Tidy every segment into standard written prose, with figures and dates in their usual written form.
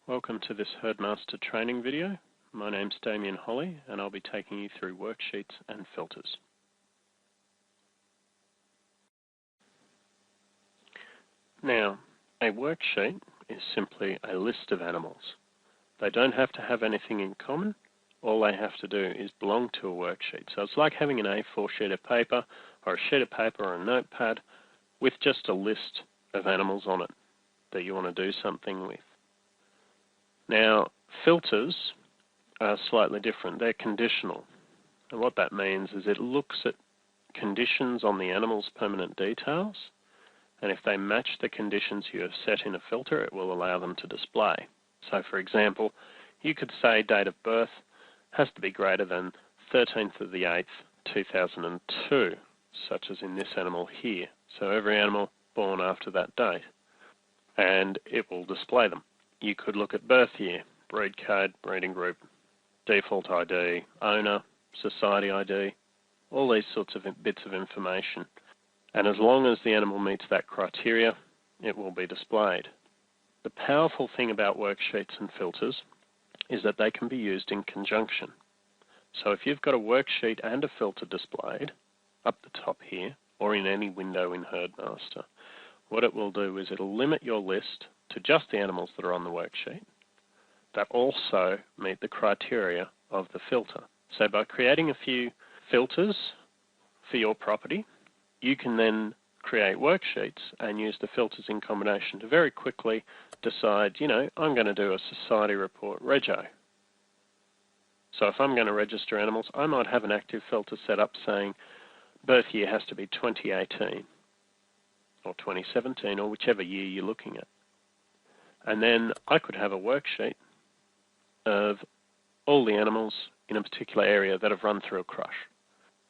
Welcome to this HerdMASTER training video. My name's Damien Holly and I'll be taking you through worksheets and filters. Now, a worksheet is simply a list of animals. They don't have to have anything in common. All they have to do is belong to a worksheet. So it's like having an A4 sheet of paper or a sheet of paper or a notepad with just a list of animals on it that you want to do something with. Now, filters are slightly different. They're conditional. And what that means is it looks at conditions on the animal's permanent details, and if they match the conditions you have set in a filter, it will allow them to display. So, for example, you could say date of birth has to be greater than 13th of the 8th, 2002, such as in this animal here. So every animal born after that date, and it will display them. You could look at birth year, breed code, breeding group, default ID, owner, society ID, all these sorts of bits of information. And as long as the animal meets that criteria, it will be displayed. The powerful thing about worksheets and filters is that they can be used in conjunction. So if you've got a worksheet and a filter displayed up the top here, or in any window in HerdMASTER, what it will do is it'll limit your list to just the animals that are on the worksheet that also meet the criteria of the filter. So by creating a few filters for your property, you can then create worksheets and use the filters in combination to very quickly decide, I'm going to do a society report rego. So if I'm going to register animals, I might have an active filter set up saying birth year has to be 2018 or 2017 or whichever year you're looking at. And then I could have a worksheet of all the animals in a particular area that have run through a crush.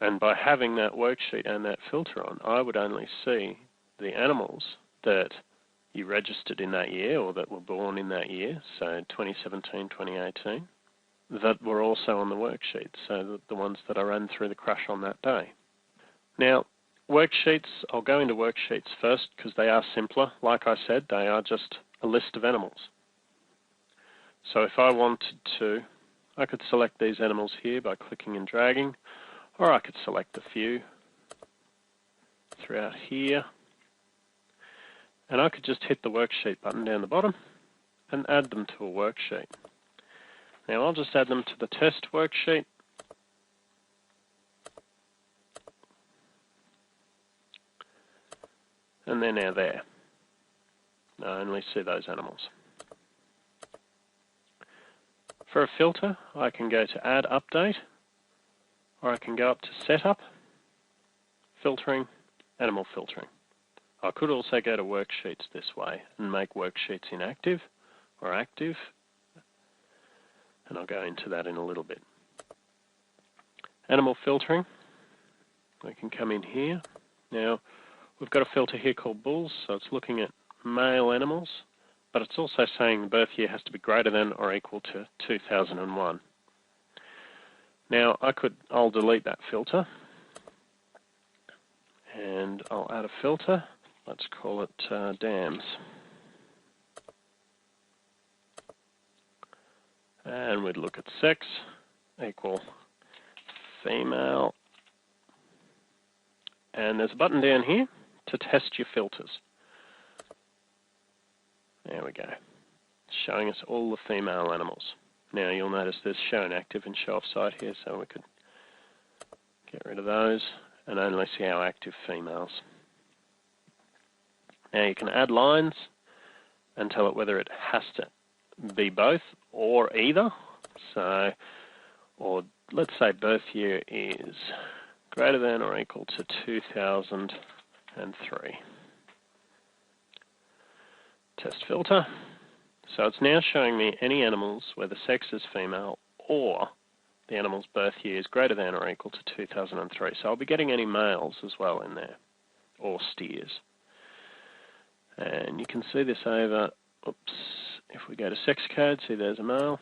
And by having that worksheet and that filter on, I would only see the animals that you registered in that year or that were born in that year, so 2017, 2018, that were also on the worksheet, so the ones that I ran through the crush on that day. Now, worksheets, I'll go into worksheets first because they are simpler. Like I said, they are just a list of animals. So if I wanted to, I could select these animals here by clicking and dragging, or I could select a few throughout here, and I could just hit the worksheet button down the bottom and add them to a worksheet. Now I'll just add them to the test worksheet. And they're now there. I only see those animals. For a filter, I can go to Add Update, or I can go up to Setup, Filtering, Animal Filtering. I could also go to Worksheets this way and make worksheets inactive or active, and I'll go into that in a little bit. Animal Filtering, I can come in here. Now, we've got a filter here called Bulls, so it's looking at male animals, but it's also saying the birth year has to be greater than or equal to 2001. Now, I'll delete that filter, and I'll add a filter. Let's call it dams. And we'd look at sex equal female. And there's a button down here to test your filters. There we go. It's showing us all the female animals. Now you'll notice there's show inactive and show offside here, so we could get rid of those and only see our active females. Now you can add lines and tell it whether it has to be both or either. So, or let's say birth year is greater than or equal to 2003. Test filter. So it's now showing me any animals where the sex is female or the animal's birth year is greater than or equal to 2003. So I'll be getting any males as well in there, or steers. And you can see this over, if we go to sex code, see there's a male.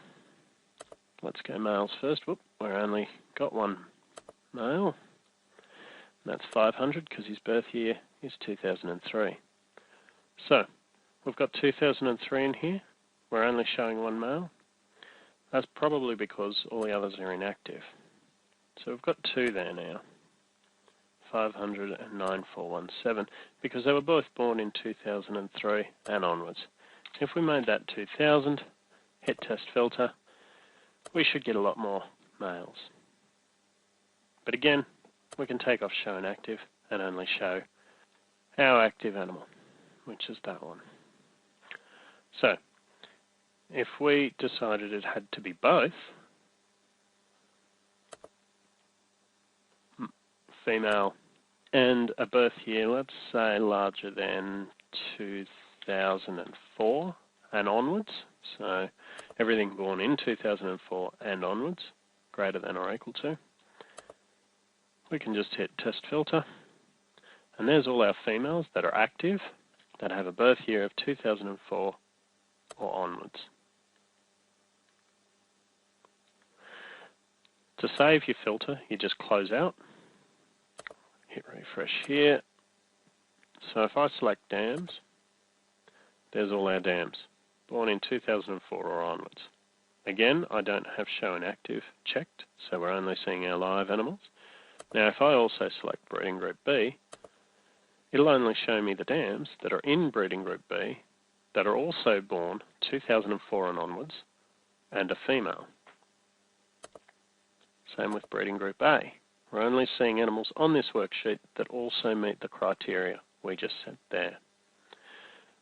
Let's go males first. We've only got one male. And that's 500 because his birth year is 2003. So we've got 2003 in here. we're only showing one male. That's probably because all the others are inactive. So we've got 2 there now, 500 and 9417, because they were both born in 2003 and onwards. If we made that 2000, hit test filter, we should get a lot more males. But again, we can take off show inactive and only show our active animal, which is that one. So, if we decided it had to be both, female and a birth year, let's say larger than 2004 and onwards, so everything born in 2004 and onwards, greater than or equal to, we can just hit test filter, and there's all our females that are active, that have a birth year of 2004 or onwards. To save your filter, you just close out, hit refresh here. So if I select dams, there's all our dams, born in 2004 or onwards. Again, I don't have show inactive checked, so we're only seeing our live animals. Now if I also select breeding group B, it'll only show me the dams that are in breeding group B that are also born 2004 and onwards and a female. Same with breeding group A. We're only seeing animals on this worksheet that also meet the criteria we just set there.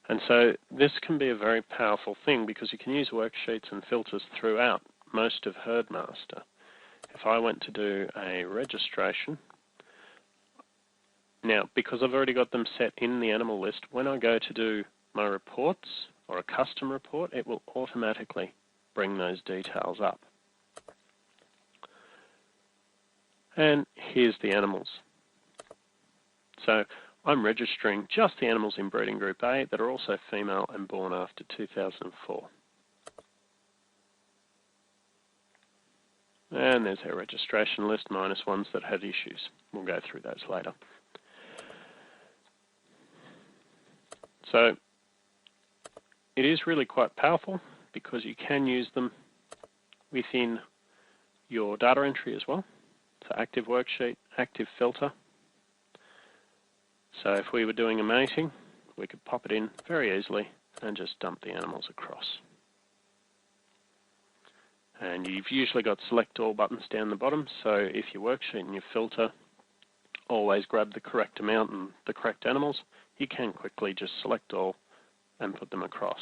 And so this can be a very powerful thing because you can use worksheets and filters throughout most of HerdMASTer. If I went to do a registration, now because I've already got them set in the animal list, when I go to do my reports or a custom report, it will automatically bring those details up. And here's the animals. So I'm registering just the animals in breeding group A that are also female and born after 2004. And there's our registration list minus ones that had issues. We'll go through those later. So it is really quite powerful because you can use them within your data entry as well. So active worksheet, active filter. So if we were doing a mating, we could pop it in very easily and just dump the animals across. And you've usually got select all buttons down the bottom, so if your worksheet and your filter always grab the correct amount and the correct animals, you can quickly just select all and put them across.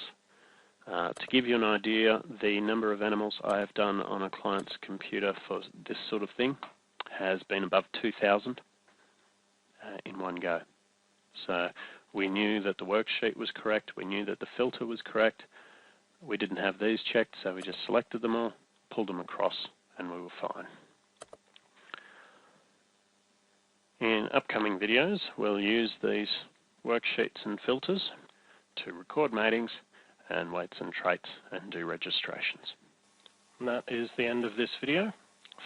To give you an idea, the number of animals I have done on a client's computer for this sort of thing has been above 2,000 in one go. So we knew that the worksheet was correct, we knew that the filter was correct, we didn't have these checked, so we just selected them all, pulled them across, and we were fine. In upcoming videos, we'll use these worksheets and filters to record matings and weights and traits and do registrations. And that is the end of this video.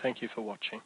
Thank you for watching.